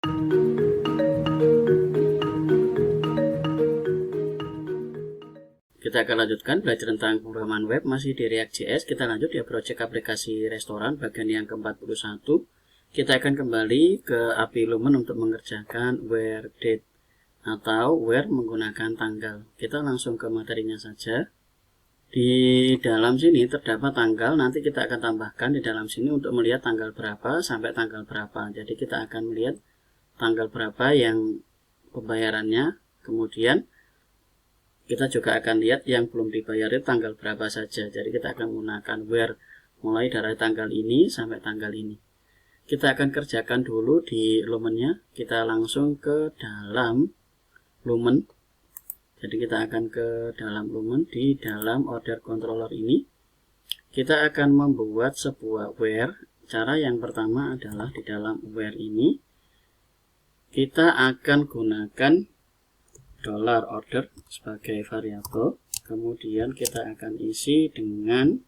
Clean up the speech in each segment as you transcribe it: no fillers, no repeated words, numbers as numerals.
Kita akan lanjutkan belajar tentang pemrograman web masih di React.js. Kita lanjut ya proyek aplikasi restoran bagian yang ke-41. Kita akan kembali ke API Lumen untuk mengerjakan where date atau where menggunakan tanggal. Kita langsung ke materinya saja. Di dalam sini terdapat tanggal, nanti kita akan tambahkan di dalam sini untuk melihat tanggal berapa sampai tanggal berapa. Jadi kita akan melihat tanggal berapa yang pembayarannya, kemudian kita juga akan lihat yang belum dibayar itu tanggal berapa saja. Jadi kita akan menggunakan where mulai dari tanggal ini sampai tanggal ini. Kita akan kerjakan dulu di lumennya. Kita langsung ke dalam lumen. Jadi kita akan ke dalam lumen. Di dalam order controller ini kita akan membuat sebuah where. Cara yang pertama adalah di dalam where ini kita akan gunakan $order sebagai variabel, kemudian kita akan isi dengan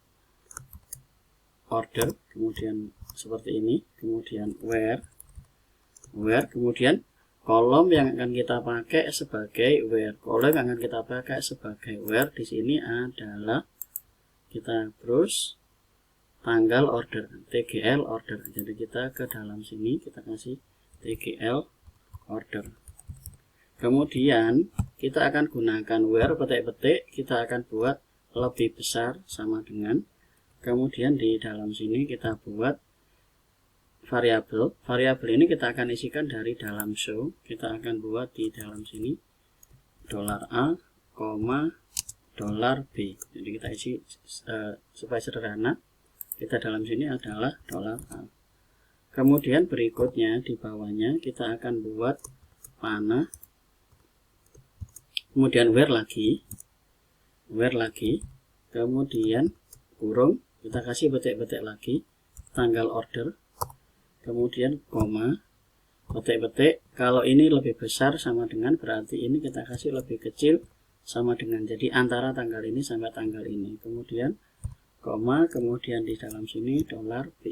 order, kemudian seperti ini, kemudian where, kemudian kolom yang akan kita pakai sebagai where, di sini adalah kita browse tanggal order, tgl order. Jadi kita ke dalam sini kita kasih tgl order. Kemudian kita akan gunakan where petik-petik, kita akan buat lebih besar sama dengan. Kemudian di dalam sini kita buat variabel. Variabel ini kita akan isikan dari dalam show. Kita akan buat di dalam sini $a, $b. Jadi kita isi supaya sederhana. Kita dalam sini adalah $a. Kemudian berikutnya di bawahnya kita akan buat panah. Kemudian where lagi, kemudian kurung, kita kasih petik-petik lagi, tanggal order, kemudian koma, petik-petik. Kalau ini lebih besar sama dengan, berarti ini kita kasih lebih kecil sama dengan. Jadi antara tanggal ini sampai tanggal ini. Kemudian koma, kemudian di dalam sini $b.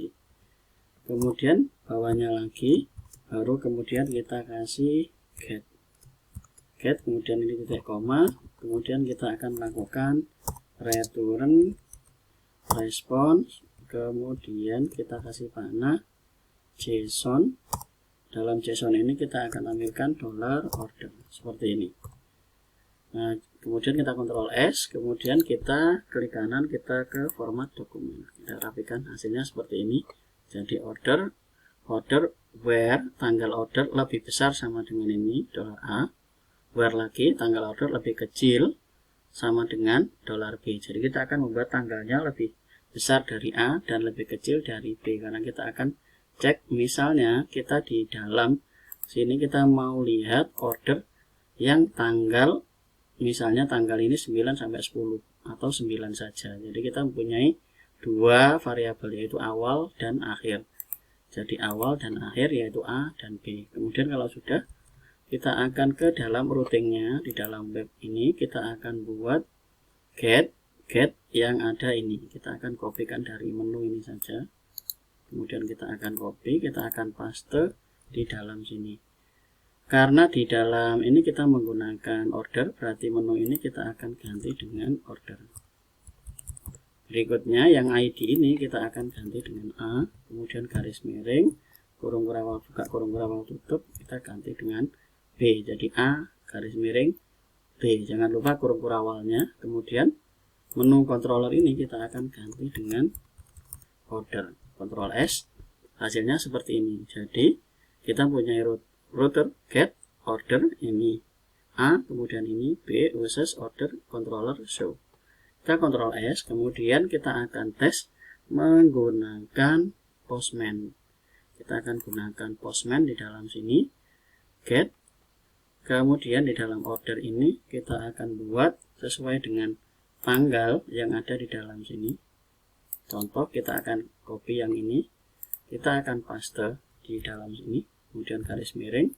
Kemudian bawahnya lagi, baru kemudian kita kasih get, kemudian ini titik koma, kemudian kita akan melakukan return response, kemudian kita kasih panah JSON. Dalam JSON ini kita akan tampilkan $order seperti ini. Nah, kemudian kita Ctrl S, kemudian kita klik kanan, kita ke format dokumen. Kita rapikan hasilnya seperti ini. Jadi order where tanggal order lebih besar sama dengan ini $a. Where lagi tanggal order lebih kecil sama dengan $b. Jadi kita akan membuat tanggalnya lebih besar dari A dan lebih kecil dari B, karena kita akan cek misalnya kita di dalam sini kita mau lihat order yang tanggal, misalnya tanggal ini 9 sampai 10 atau 9 saja. Jadi kita mempunyai dua variabel, yaitu awal dan akhir. Jadi awal dan akhir yaitu A dan B. Kemudian kalau sudah, kita akan ke dalam routingnya. Di dalam web ini kita akan buat get yang ada ini. Kita akan kopikan dari menu ini saja. Kemudian kita akan copy, kita akan paste di dalam sini. Karena di dalam ini kita menggunakan order, berarti menu ini kita akan ganti dengan order. Berikutnya yang ID ini kita akan ganti dengan A, kemudian garis miring, kurung kurawal buka, kurung kurawal tutup, kita ganti dengan B. Jadi A garis miring B. Jangan lupa kurung kurawalnya. Kemudian menu controller ini kita akan ganti dengan order. Ctrl S. Hasilnya seperti ini. Jadi kita punya router get order ini A, kemudian ini B versus order controller show. Kita Ctrl S. Kemudian kita akan tes menggunakan Postman. Kita akan gunakan Postman di dalam sini get. Kemudian di dalam order ini kita akan buat sesuai dengan tanggal yang ada di dalam sini. Contoh, kita akan copy yang ini, kita akan paste di dalam sini, kemudian garis miring.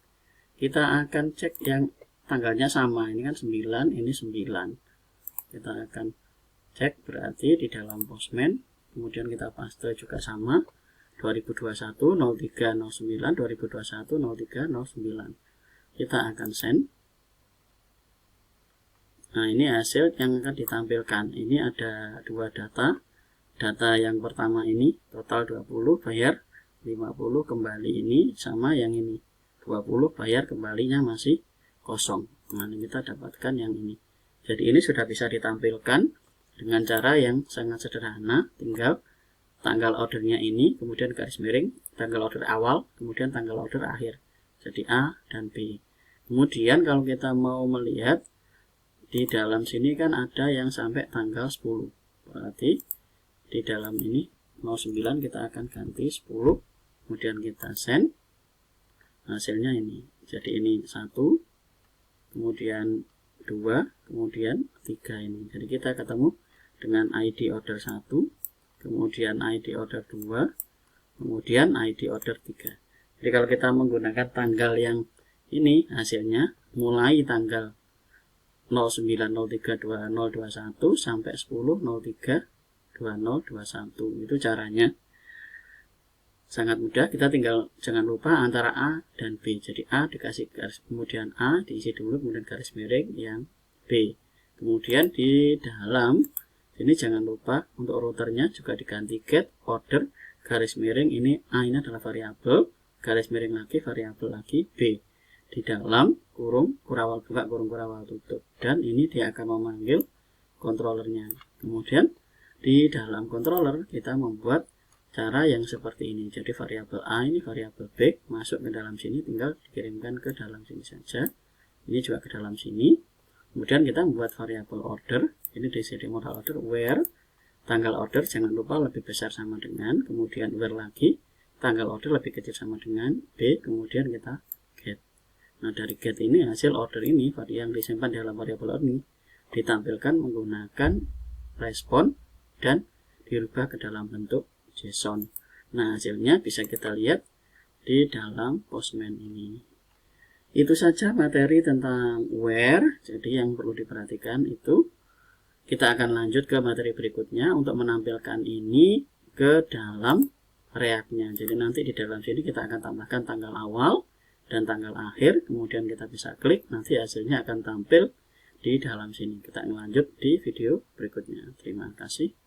Kita akan cek yang tanggalnya sama, ini kan 9, ini 9. Kita akan cek berarti di dalam Postman, kemudian kita paste juga sama 2021 0309 2021 0309. Kita akan send. Nah, ini hasil yang akan ditampilkan. Ini ada dua data. Data yang pertama ini total 20, bayar 50, kembali ini, sama yang ini 20, bayar kembalinya masih kosong. Nah, ini kita dapatkan yang ini. Jadi ini sudah bisa ditampilkan dengan cara yang sangat sederhana. Tinggal tanggal ordernya ini, kemudian garis miring, tanggal order awal, kemudian tanggal order akhir. Jadi A dan B. Kemudian kalau kita mau melihat di dalam sini kan ada yang sampai tanggal 10. Berarti di dalam ini 09 kita akan ganti 10. Kemudian kita send. Hasilnya ini. Jadi ini 1, kemudian 2, kemudian 3 ini. Jadi kita ketemu dengan ID order 1, kemudian ID order 2, kemudian ID order 3. Jadi kalau kita menggunakan tanggal yang ini, hasilnya mulai tanggal 09032021 sampai 10.03.2021. Itu caranya. Sangat mudah, kita tinggal jangan lupa antara A dan B. Jadi A dikasih garis, kemudian A diisi dulu, kemudian garis miring yang B. Kemudian di dalam sini jangan lupa untuk routernya juga diganti get order garis miring ini A ini adalah variabel, garis miring lagi variabel lagi B. Di dalam kurung kurawal buka, kurung kurawal tutup, dan ini dia akan memanggil controllernya. Kemudian di dalam controller kita membuat cara yang seperti ini. Jadi variabel A ini variabel B masuk ke dalam sini, tinggal dikirimkan ke dalam sini saja. Ini juga ke dalam sini. Kemudian kita membuat variabel order. Ini diisi di modal order where tanggal order jangan lupa lebih besar sama dengan, kemudian where lagi tanggal order lebih kecil sama dengan B, kemudian kita get. Nah, dari get ini hasil order ini yang disimpan dalam variabel order ini ditampilkan menggunakan respon dan dirubah ke dalam bentuk JSON. Nah, hasilnya bisa kita lihat di dalam Postman ini. Itu saja materi tentang where. Jadi yang perlu diperhatikan itu. Kita akan lanjut ke materi berikutnya untuk menampilkan ini ke dalam React-nya. Jadi nanti di dalam sini kita akan tambahkan tanggal awal dan tanggal akhir. Kemudian kita bisa klik, nanti hasilnya akan tampil di dalam sini. Kita lanjut di video berikutnya. Terima kasih.